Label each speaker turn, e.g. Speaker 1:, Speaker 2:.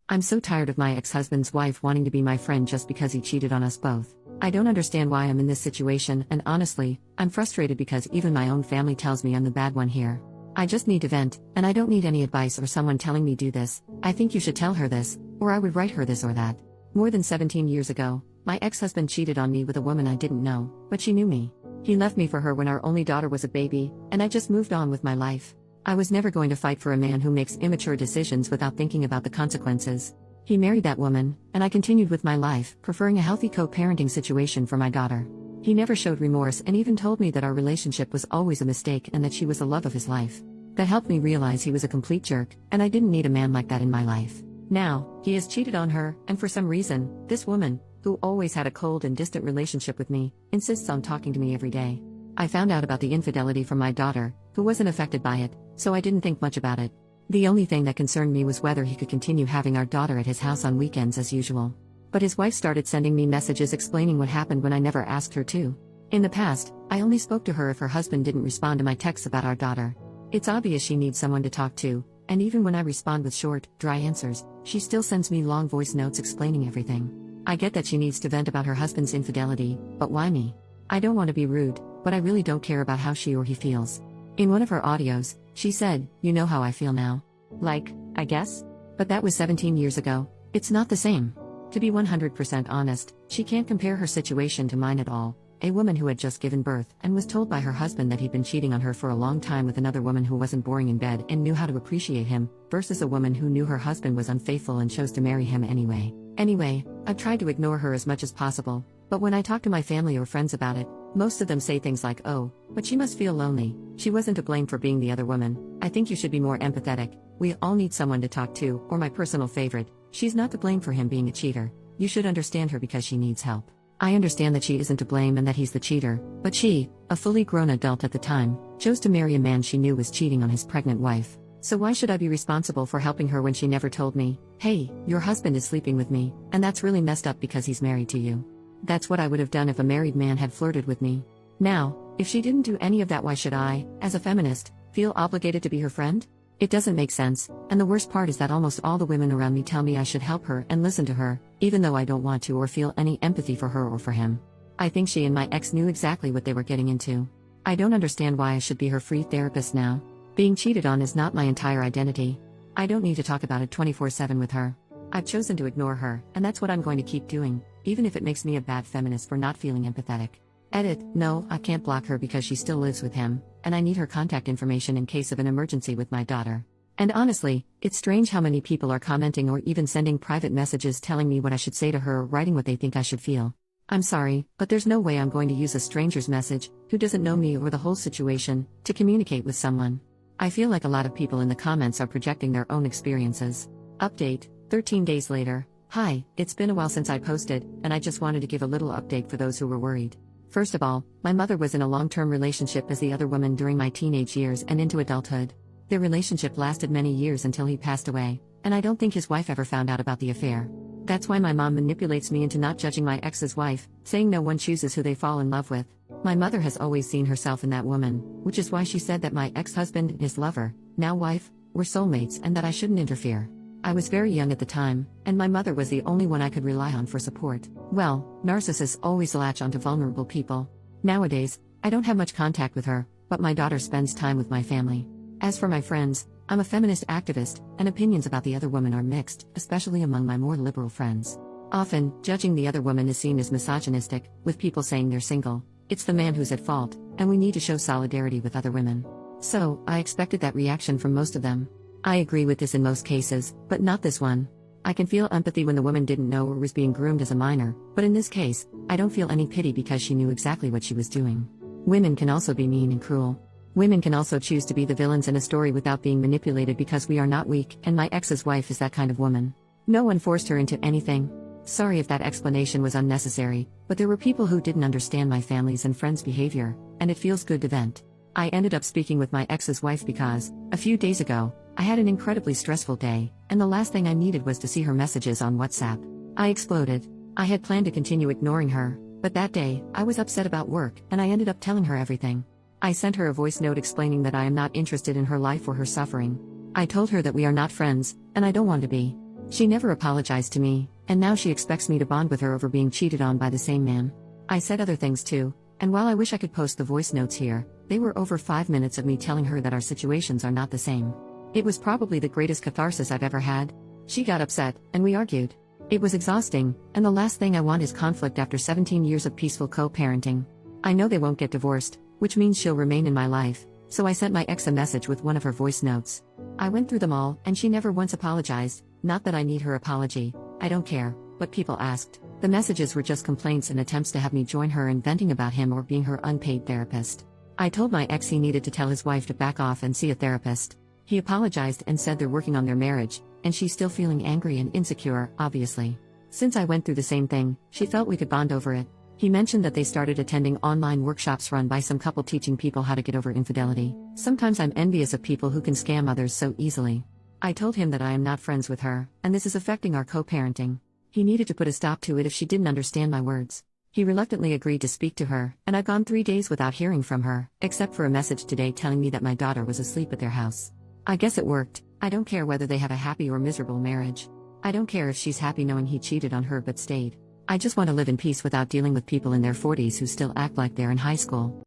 Speaker 1: I'm so tired of my ex-husband's wife wanting to be my friend just because he cheated on us both. I don't understand why I'm in this situation, and honestly, I'm frustrated because even my own family tells me I'm the bad one here. I just need to vent, and I don't need any advice or someone telling me do this. I think you should tell her this, or I would write her this or that. More than 17 years ago, my ex-husband cheated on me with a woman I didn't know, but she knew me. He left me for her when our only daughter was a baby, and I just moved on with my life. I was never going to fight for a man who makes immature decisions without thinking about the consequences. He married that woman, and I continued with my life, preferring a healthy co-parenting situation for my daughter. He never showed remorse and even told me that our relationship was always a mistake and that she was the love of his life. That helped me realize he was a complete jerk, and I didn't need a man like that in my life. Now, he has cheated on her, and for some reason, this woman, who always had a cold and distant relationship with me, insists on talking to me every day. I found out about the infidelity from my daughter, who wasn't affected by it, so I didn't think much about it. The only thing that concerned me was whether he could continue having our daughter at his house on weekends as usual. But his wife started sending me messages explaining what happened when I never asked her to. In the past, I only spoke to her if her husband didn't respond to my texts about our daughter. It's obvious she needs someone to talk to, and even when I respond with short, dry answers, she still sends me long voice notes explaining everything. I get that she needs to vent about her husband's infidelity, but why me? I don't want to be rude, but I really don't care about how she or he feels. In one of her audios, she said, "You know how I feel now." Like, I guess? But that was 17 years ago. It's not the same. To be 100% honest, she can't compare her situation to mine at all. A woman who had just given birth and was told by her husband that he'd been cheating on her for a long time with another woman who wasn't boring in bed and knew how to appreciate him, versus a woman who knew her husband was unfaithful and chose to marry him anyway. Anyway, I've tried to ignore her as much as possible, but when I talk to my family or friends about it, most of them say things like, "Oh, but she must feel lonely. She wasn't to blame for being the other woman. I think you should be more empathetic. We all need someone to talk to," or my personal favorite, "She's not to blame for him being a cheater. You should understand her because she needs help." I understand that she isn't to blame and that he's the cheater, but she, a fully grown adult at the time, chose to marry a man she knew was cheating on his pregnant wife. So why should I be responsible for helping her when she never told me, "Hey, your husband is sleeping with me, and that's really messed up because he's married to you"? That's what I would have done if a married man had flirted with me. Now, if she didn't do any of that, why should I, as a feminist, feel obligated to be her friend? It doesn't make sense, and the worst part is that almost all the women around me tell me I should help her and listen to her, even though I don't want to or feel any empathy for her or for him. I think she and my ex knew exactly what they were getting into. I don't understand why I should be her free therapist now. Being cheated on is not my entire identity. I don't need to talk about it 24/7 with her. I've chosen to ignore her, and that's what I'm going to keep doing, even if it makes me a bad feminist for not feeling empathetic. Edit, no, I can't block her because she still lives with him, and I need her contact information in case of an emergency with my daughter. And honestly, it's strange how many people are commenting or even sending private messages telling me what I should say to her or writing what they think I should feel. I'm sorry, but there's no way I'm going to use a stranger's message, who doesn't know me or the whole situation, to communicate with someone. I feel like a lot of people in the comments are projecting their own experiences. Update, 13 days later. Hi, it's been a while since I posted, and I just wanted to give a little update for those who were worried. First of all, my mother was in a long-term relationship as the other woman during my teenage years and into adulthood. Their relationship lasted many years until he passed away, and I don't think his wife ever found out about the affair. That's why my mom manipulates me into not judging my ex's wife, saying no one chooses who they fall in love with. My mother has always seen herself in that woman, which is why she said that my ex-husband, his lover, now wife, were soulmates and that I shouldn't interfere. I was very young at the time, and my mother was the only one I could rely on for support. Well, narcissists always latch onto vulnerable people. Nowadays, I don't have much contact with her, but my daughter spends time with my family. As for my friends, I'm a feminist activist, and opinions about the other woman are mixed, especially among my more liberal friends. Often, judging the other woman is seen as misogynistic, with people saying they're single. It's the man who's at fault, and we need to show solidarity with other women. So, I expected that reaction from most of them. I agree with this in most cases, but not this one. I can feel empathy when the woman didn't know or was being groomed as a minor, but in this case, I don't feel any pity because she knew exactly what she was doing. Women can also be mean and cruel. Women can also choose to be the villains in a story without being manipulated because we are not weak, and my ex's wife is that kind of woman. No one forced her into anything. Sorry if that explanation was unnecessary, but there were people who didn't understand my family's and friends' behavior, and it feels good to vent. I ended up speaking with my ex's wife because, a few days ago, I had an incredibly stressful day, and the last thing I needed was to see her messages on WhatsApp. I exploded. I had planned to continue ignoring her, but that day, I was upset about work, and I ended up telling her everything. I sent her a voice note explaining that I am not interested in her life or her suffering. I told her that we are not friends, and I don't want to be. She never apologized to me, and now she expects me to bond with her over being cheated on by the same man. I said other things too, and while I wish I could post the voice notes here, they were over 5 minutes of me telling her that our situations are not the same. It was probably the greatest catharsis I've ever had. She got upset, and we argued. It was exhausting, and the last thing I want is conflict after 17 years of peaceful co-parenting. I know they won't get divorced, which means she'll remain in my life, so I sent my ex a message with one of her voice notes. I went through them all, and she never once apologized. Not that I need her apology, I don't care, but people asked. The messages were just complaints and attempts to have me join her in venting about him or being her unpaid therapist. I told my ex he needed to tell his wife to back off and see a therapist. He apologized and said they're working on their marriage, and she's still feeling angry and insecure, obviously. Since I went through the same thing, she felt we could bond over it. He mentioned that they started attending online workshops run by some couple teaching people how to get over infidelity. Sometimes I'm envious of people who can scam others so easily. I told him that I am not friends with her, and this is affecting our co-parenting. He needed to put a stop to it if she didn't understand my words. He reluctantly agreed to speak to her, and I've gone 3 days without hearing from her, except for a message today telling me that my daughter was asleep at their house. I guess it worked. I don't care whether they have a happy or miserable marriage. I don't care if she's happy knowing he cheated on her but stayed. I just want to live in peace without dealing with people in their 40s who still act like they're in high school.